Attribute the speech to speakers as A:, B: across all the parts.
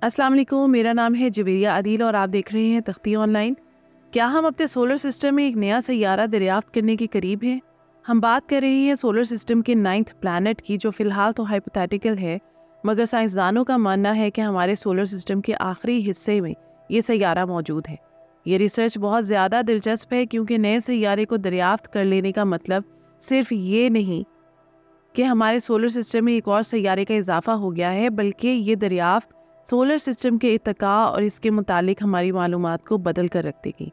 A: अस्सलाम वालेकुम, मेरा नाम है जवेरिया अदील और आप देख रहे हैं तख्ती ऑनलाइन। क्या हम अपने सोलर सिस्टम में एक नया सैयारा दरियाफ्त करने के करीब हैं? हम बात कर रहे हैं सोलर सिस्टम के 9th प्लैनेट की, जो फ़िलहाल तो हाइपोथेटिकल है, मगर साइंसदानों का मानना है कि हमारे सोलर सिस्टम के आखिरी हिस्से में ये सैयारा मौजूद है। ये रिसर्च बहुत ज़्यादा दिलचस्प है क्योंकि नए सैयारे को दरियाफ्त कर लेने का मतलब सिर्फ ये नहीं कि हमारे सोलर सिस्टम में एक और सैयारे का इजाफा हो गया है, बल्कि ये दरियाफ्त सोलर सिस्टम के इत्तिका और इसके मुतालिक हमारी मालूमात को बदल कर रख देगी।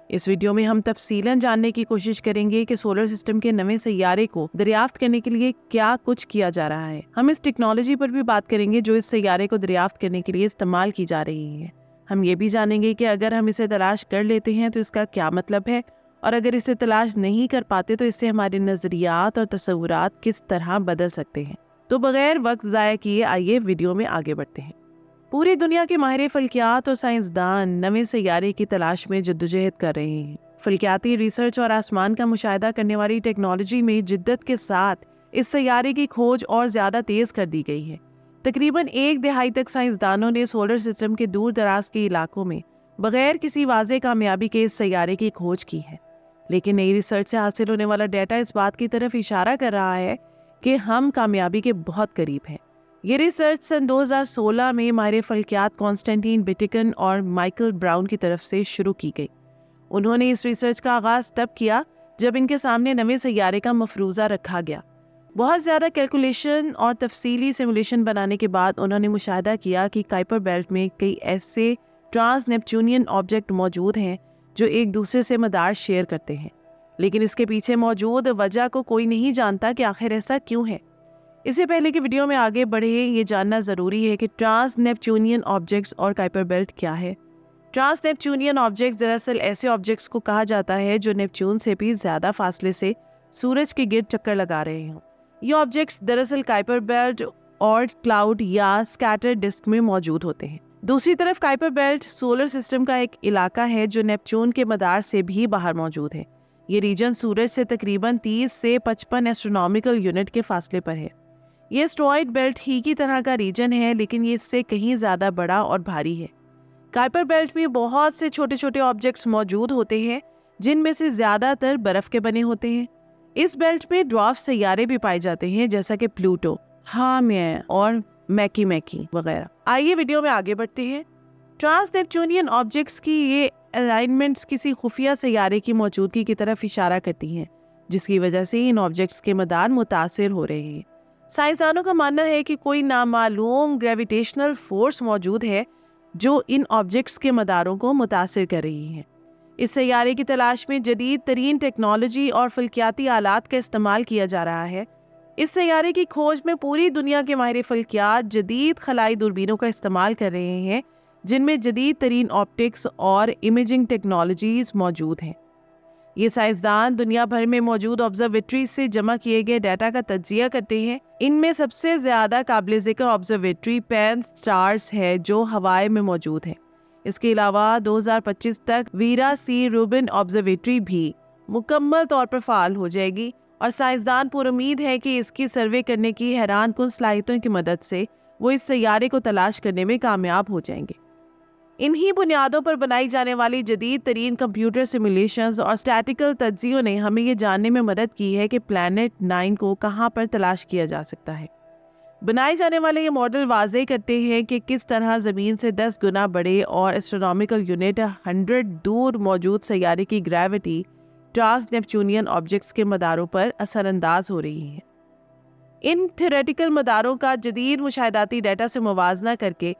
A: इस वीडियो में हम तफसीलन जानने की कोशिश करेंगे कि सोलर सिस्टम के नए सैयारे को दरियाफ्त करने के लिए क्या कुछ किया जा रहा है। हम इस टेक्नोलॉजी पर भी बात करेंगे जो इस सैयारे को दरियाफ्त करने के लिए इस्तेमाल की जा रही है। हम ये भी जानेंगे कि अगर हम इसे तलाश कर लेते हैं तो इसका क्या मतलब है, और अगर इसे तलाश नहीं कर पाते तो इससे हमारे नज़रियात और तस्वुरात किस तरह बदल सकते हैं। तो बगैर वक्त ज़ाया किए आइए वीडियो में आगे बढ़ते हैं। पूरी दुनिया के माहिर फल्कियात और साइंसदान नवे सैयारे की तलाश में जद्दोजहद कर रहे हैं। फल्कियाती रिसर्च और आसमान का मुशाहिदा करने वाली टेक्नोलॉजी में जिद्दत के साथ इस सैयारे की खोज और ज़्यादा तेज़ कर दी गई है। तकरीबन एक दहाई तक साइंसदानों ने सोलर सिस्टम के दूर दराज के इलाकों में बगैर किसी वाज़ेह कामयाबी के इस सैयारे की खोज की है, लेकिन नई रिसर्च से हासिल होने वाला डेटा इस बात की तरफ इशारा कर रहा है कि हम कामयाबी के बहुत करीब हैं। ये रिसर्च सन 2016 में माहिर फल्कियात कॉन्स्टेंटीन बिटिकन और माइकल ब्राउन की तरफ से शुरू की गई। उन्होंने इस रिसर्च का आगाज़ तब किया जब इनके सामने नए सैयारे का मफरूज़ा रखा गया। बहुत ज़्यादा कैलकुलेशन और तफसीली सिमुलेशन बनाने के बाद उन्होंने मुशाहिदा किया कि काइपर बेल्ट में कई ऐसे ट्रांस नेपच्यूनियन ऑब्जेक्ट मौजूद हैं जो एक दूसरे से मदार शेयर करते हैं, लेकिन इसके पीछे मौजूद वजह को कोई नहीं जानता कि आखिर ऐसा क्यों है। इससे पहले कि वीडियो में आगे बढ़े, ये जानना ज़रूरी है कि ट्रांस नेपच्यूनियन ऑब्जेक्ट्स और काइपर बेल्ट क्या है। ट्रांस नेपच्यूनियन ऑब्जेक्ट्स दरअसल ऐसे ऑब्जेक्ट्स को कहा जाता है जो नेपच्यून से भी ज़्यादा फासले से सूरज के गिर्द चक्कर लगा रहे हों। ये ऑब्जेक्ट्स दरअसल काइपर बेल्ट और क्लाउड या स्कैटर डिस्क में मौजूद होते हैं। दूसरी तरफ काइपर बेल्ट सोलर सिस्टम का एक इलाका है जो नेपच्यून के मदार से भी बाहर मौजूद है। ये रीजन सूरज से तकरीबन 30 से 55 एस्ट्रोनॉमिकल यूनिट के फासले पर है। ये एस्टेरॉयड बेल्ट ही की तरह का रीजन है, लेकिन ये इससे कहीं ज़्यादा बड़ा और भारी है। काइपर बेल्ट में बहुत से छोटे छोटे ऑब्जेक्ट्स मौजूद होते हैं जिनमें से ज़्यादातर बर्फ़ के बने होते हैं। इस बेल्ट में ड्वार्फ सैयारे भी पाए जाते हैं, जैसा कि प्लूटो, हामिया और मैकी वगैरह। आइए वीडियो में आगे बढ़ते हैं। ट्रांस नेपच्यूनियन ऑब्जेक्ट्स की ये अलाइनमेंट्स किसी खुफिया सैयारे की मौजूदगी की तरफ इशारा करती हैं, जिसकी वजह से इन ऑब्जेक्ट्स के मदार मुतासिर हो रहे हैं। साइंसदानों का मानना है कि कोई नामालूम ग्रेविटेशनल फोर्स मौजूद है जो इन ऑब्जेक्ट्स के मदारों को मुतासिर कर रही है। इस सैयारे की तलाश में जदीद तरीन टेक्नोलॉजी और फल्कियाती आलात का इस्तेमाल किया जा रहा है। इस सैयारे की खोज में पूरी दुनिया के माहिर फल्कियात जदीद खलाई दूरबीनों का इस्तेमाल कर रहे हैं, जिनमें जदीद तरीन ऑप्टिक्स और इमेजिंग टेक्नोलॉजीज मौजूद हैं। ये साइंसदान दुनिया भर में मौजूद ऑब्जर्वेटरी से जमा किए गए डाटा का तज्जिया करते हैं। इनमें सबसे ज़्यादा काबिल ज़िक्र ऑब्जर्वेटरी पैन-STARRS है जो हवाई में मौजूद है। इसके अलावा 2025 तक वीरा सी रूबिन ऑब्जर्वेटरी भी मुकम्मल तौर पर फ़ाल हो जाएगी और साइंसदान पुरुमीद है कि इसकी सर्वे करने की हैरान कुन सलाहियतों की मदद से वो इस सैयारे को तलाश करने में कामयाब हो जाएंगे। इन्हीं बुनियादों पर बनाई जाने वाली जदीद तरीन कंप्यूटर सिमुलेशंस और स्टैटिकल तज्जियों ने हमें ये जानने में मदद की है कि प्लैनेट 9 को कहाँ पर तलाश किया जा सकता है। बनाए जाने वाले ये मॉडल वाज़ेह करते हैं कि किस तरह ज़मीन से 10 गुना बड़े और एस्ट्रोनॉमिकल यूनिट 100 दूर मौजूद सैयारे की ग्रेविटी ट्रांस नेपच्यूनियन ऑब्जेक्ट्स के मदारों पर असरअंदाज हो रही है। इन थ्योरेटिकल मदारों का जदीद मुशाहिदाती डाटा से मुवाजना करके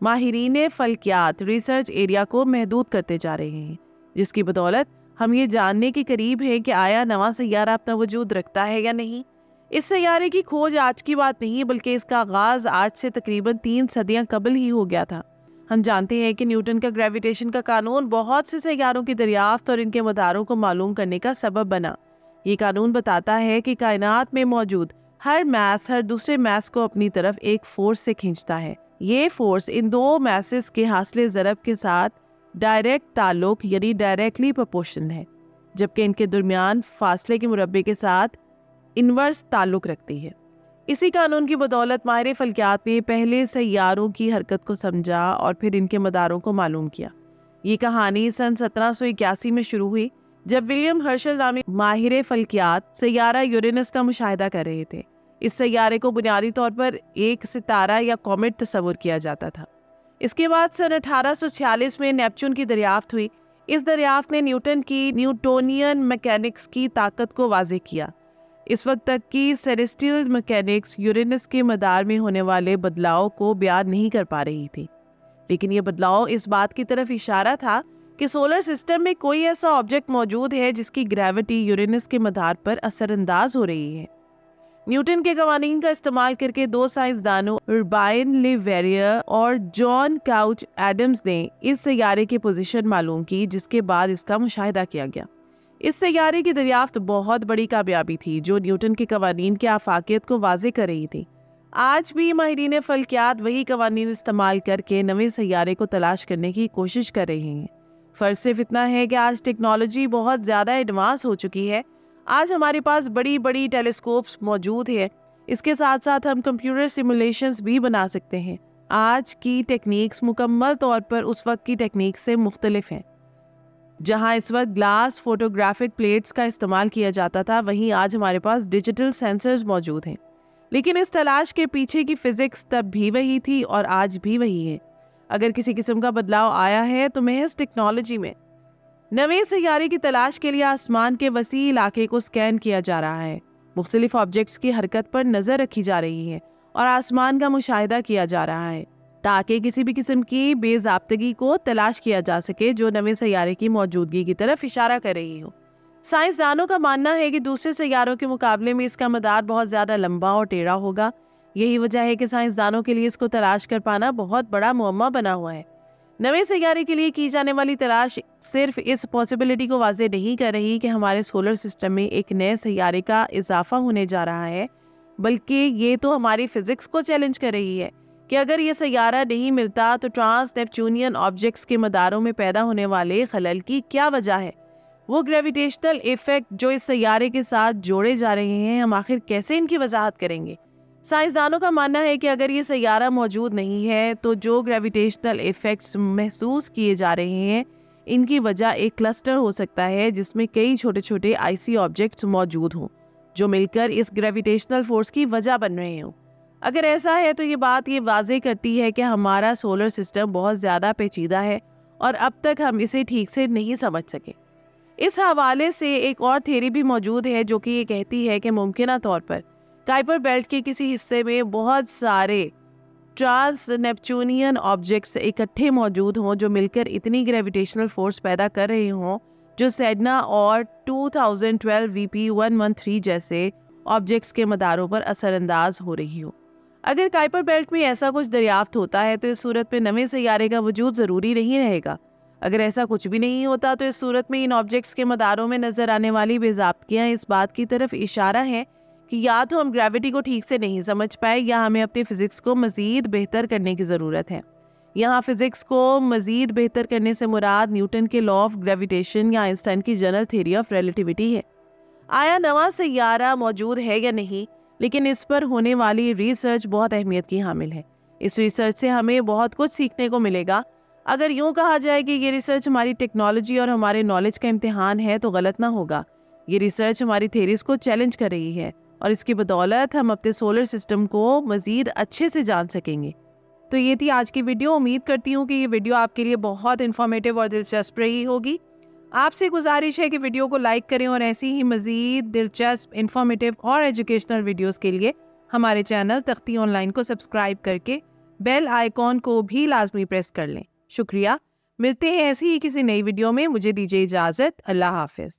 A: माहिरीन फल्कियात रिसर्च एरिया को महदूद करते जा रहे हैं, जिसकी बदौलत हम ये जानने के करीब हैं कि आया नवा सैयारा अपना वजूद रखता है या नहीं। इस सैयारे की खोज आज की बात नहीं, बल्कि इसका आगाज़ आज से तकरीबन 3 सदियां कबल ही हो गया था। हम जानते हैं कि न्यूटन का ग्रेविटेशन का कानून बहुत से सैयारों की दरियाफ्त और इनके मदारों को मालूम करने का सबब बना। ये कानून बताता है कि कायनात में मौजूद हर मैस हर दूसरे मैस को अपनी तरफ एक फोर्स से खींचता है। ये फोर्स इन दो मैसेस के हासिल ज़रब के साथ डायरेक्ट ताल्लुक यानी डायरेक्टली प्रोपोर्शनल है, जबकि इनके दरमियान फासले के मुरब्बे के साथ इन्वर्स ताल्लुक रखती है। اسی قانون کی بدولت ماہر فلکیات نے پہلے سیاروں کی حرکت کو سمجھا اور پھر ان کے مداروں کو معلوم کیا۔ یہ کہانی سن 1781 میں شروع ہوئی جب ولیم ہرشل نامی ماہر فلکیات سیارہ یورینس کا مشاہدہ کر رہے تھے۔ اس سیارے کو بنیادی طور پر ایک ستارہ یا کومیٹ تصور کیا جاتا تھا۔ اس کے بعد سن 1846 میں نیپچون کی دریافت ہوئی۔ اس دریافت نے نیوٹن کی نیوٹونین میکینکس کی طاقت کو واضح کیا۔ اس وقت تک کی سیلیسٹیل میکینکس یورینس کے مدار میں ہونے والے بدلاؤ کو بیان نہیں کر پا رہی تھی، لیکن یہ بدلاؤ اس بات کی طرف اشارہ تھا کہ سولر سسٹم میں کوئی ایسا آبجیکٹ موجود ہے جس کی گریوٹی یورینس کے مدار پر اثر انداز ہو رہی ہے۔ نیوٹن کے قوانین کا استعمال کر کے دو سائنسدانوں اربائن لیویریر اور جان کاؤچ ایڈمز نے اس سیارے کی پوزیشن معلوم کی، جس کے بعد اس کا مشاہدہ کیا گیا۔ اس سیارے کی دریافت بہت بڑی کامیابی تھی جو نیوٹن کے قوانین کی آفاقیت کو واضح کر رہی تھی۔ آج بھی ماہرین فلکیات وہی قوانین استعمال کر کے نئے سیارے کو تلاش کرنے کی کوشش کر رہے ہیں۔ فرق صرف اتنا ہے کہ آج ٹیکنالوجی بہت زیادہ ایڈوانس ہو چکی ہے۔ آج ہمارے پاس بڑی بڑی ٹیلیسکوپس موجود ہیں۔ اس کے ساتھ ساتھ ہم کمپیوٹر سیمولیشنز بھی بنا سکتے ہیں۔ آج کی ٹیکنیکس مکمل طور پر اس وقت کی ٹیکنیک سے مختلف ہیں۔ جہاں اس وقت گلاس فوٹوگرافک پلیٹس کا استعمال کیا جاتا تھا، وہیں آج ہمارے پاس ڈیجیٹل سینسرز موجود ہیں۔ لیکن اس تلاش کے پیچھے کی فزکس تب بھی وہی تھی اور آج بھی وہی ہے۔ اگر کسی قسم کا بدلاؤ آیا ہے تو محض ٹیکنالوجی میں۔ نئے سیارے کی تلاش کے لیے آسمان کے وسیع علاقے کو سکین کیا جا رہا ہے، مختلف آبجیکٹس کی حرکت پر نظر رکھی جا رہی ہے اور آسمان کا مشاہدہ کیا جا رہا ہے تاکہ کسی بھی قسم کی بے ضابطگی کو تلاش کیا جا سکے جو نئے سیارے کی موجودگی کی طرف اشارہ کر رہی ہو۔ سائنسدانوں کا ماننا ہے کہ دوسرے سیاروں کے مقابلے میں اس کا مدار بہت زیادہ لمبا اور ٹیڑھا ہوگا۔ یہی وجہ ہے کہ سائنسدانوں کے لیے اس کو تلاش کر پانا بہت بڑا معمہ بنا ہوا ہے۔ نئے سیارے کے لیے کی جانے والی تلاش صرف اس پاسبلٹی کو واضح نہیں کر رہی کہ ہمارے سولر سسٹم میں ایک نئے سیارے کا اضافہ ہونے جا رہا ہے، بلکہ یہ تو ہماری فزکس کو چیلنج کر رہی ہے کہ اگر یہ سیارہ نہیں ملتا تو ٹرانس نیپچونین آبجیکٹس کے مداروں میں پیدا ہونے والے خلل کی کیا وجہ ہے؟ وہ گریویٹیشنل ایفیکٹ جو اس سیارے کے ساتھ جوڑے جا رہے ہیں، ہم آخر کیسے ان کی وضاحت کریں گے؟ سائنسدانوں کا ماننا ہے کہ اگر یہ سیارہ موجود نہیں ہے تو جو گریویٹیشنل ایفیکٹس محسوس کیے جا رہے ہیں، ان کی وجہ ایک کلسٹر ہو سکتا ہے جس میں کئی چھوٹے چھوٹے آئسی آبجیکٹس موجود ہوں جو مل کر اس گریویٹیشنل فورس کی وجہ بن رہے ہوں۔ اگر ایسا ہے تو یہ بات یہ واضح کرتی ہے کہ ہمارا سولر سسٹم بہت زیادہ پیچیدہ ہے اور اب تک ہم اسے ٹھیک سے نہیں سمجھ سکے۔ اس حوالے سے ایک اور تھیوری بھی موجود ہے جو کہ یہ کہتی ہے کہ ممکنہ طور پر کائپر بیلٹ کے کسی حصے میں بہت سارے ٹرانس نیپچونین آبجیکٹس اکٹھے موجود ہوں جو مل کر اتنی گریویٹیشنل فورس پیدا کر رہے ہوں جو سیڈنا اور 2012 VP113 جیسے آبجیکٹس کے مداروں پر اثر انداز ہو رہی ہو۔ اگر کائپر بیلٹ میں ایسا کچھ دریافت ہوتا ہے تو اس صورت میں نئے سیارے کا وجود ضروری نہیں رہے گا۔ اگر ایسا کچھ بھی نہیں ہوتا تو اس صورت میں ان آبجیکٹس کے مداروں میں نظر آنے والی بے ضابطگیاں اس بات کی طرف اشارہ ہیں کہ یا تو ہم گریوٹی کو ٹھیک سے نہیں سمجھ پائے یا ہمیں اپنی فزکس کو مزید بہتر کرنے کی ضرورت ہے۔ یہاں فزکس کو مزید بہتر کرنے سے مراد نیوٹن کے لا آف گریویٹیشن یا آئنسٹائن کی جنرل تھیوری آف ریلیٹیوٹی ہے۔ آیا نواں سیارہ موجود ہے یا نہیں، لیکن اس پر ہونے والی ریسرچ بہت اہمیت کی حامل ہے۔ اس ریسرچ سے ہمیں بہت کچھ سیکھنے کو ملے گا۔ اگر یوں کہا جائے کہ یہ ریسرچ ہماری ٹیکنالوجی اور ہمارے نالج کا امتحان ہے تو غلط نہ ہوگا۔ یہ ریسرچ ہماری تھیریز کو چیلنج کر رہی ہے اور اس کی بدولت ہم اپنے سولر سسٹم کو مزید اچھے سے جان سکیں گے۔ تو یہ تھی آج کی ویڈیو۔ امید کرتی ہوں کہ یہ ویڈیو آپ کے لیے بہت انفارمیٹیو اور دلچسپ رہی ہوگی۔ آپ سے گزارش ہے کہ ویڈیو کو لائک کریں اور ایسی ہی مزید دلچسپ، انفارمیٹیو اور ایجوکیشنل ویڈیوز کے لیے ہمارے چینل تختی آن لائن کو سبسکرائب کر کے بیل آئیکن کو بھی لازمی پریس کر لیں۔ شکریہ۔ ملتے ہیں ایسی ہی کسی نئی ویڈیو میں۔ مجھے دیجیے اجازت۔ اللہ حافظ۔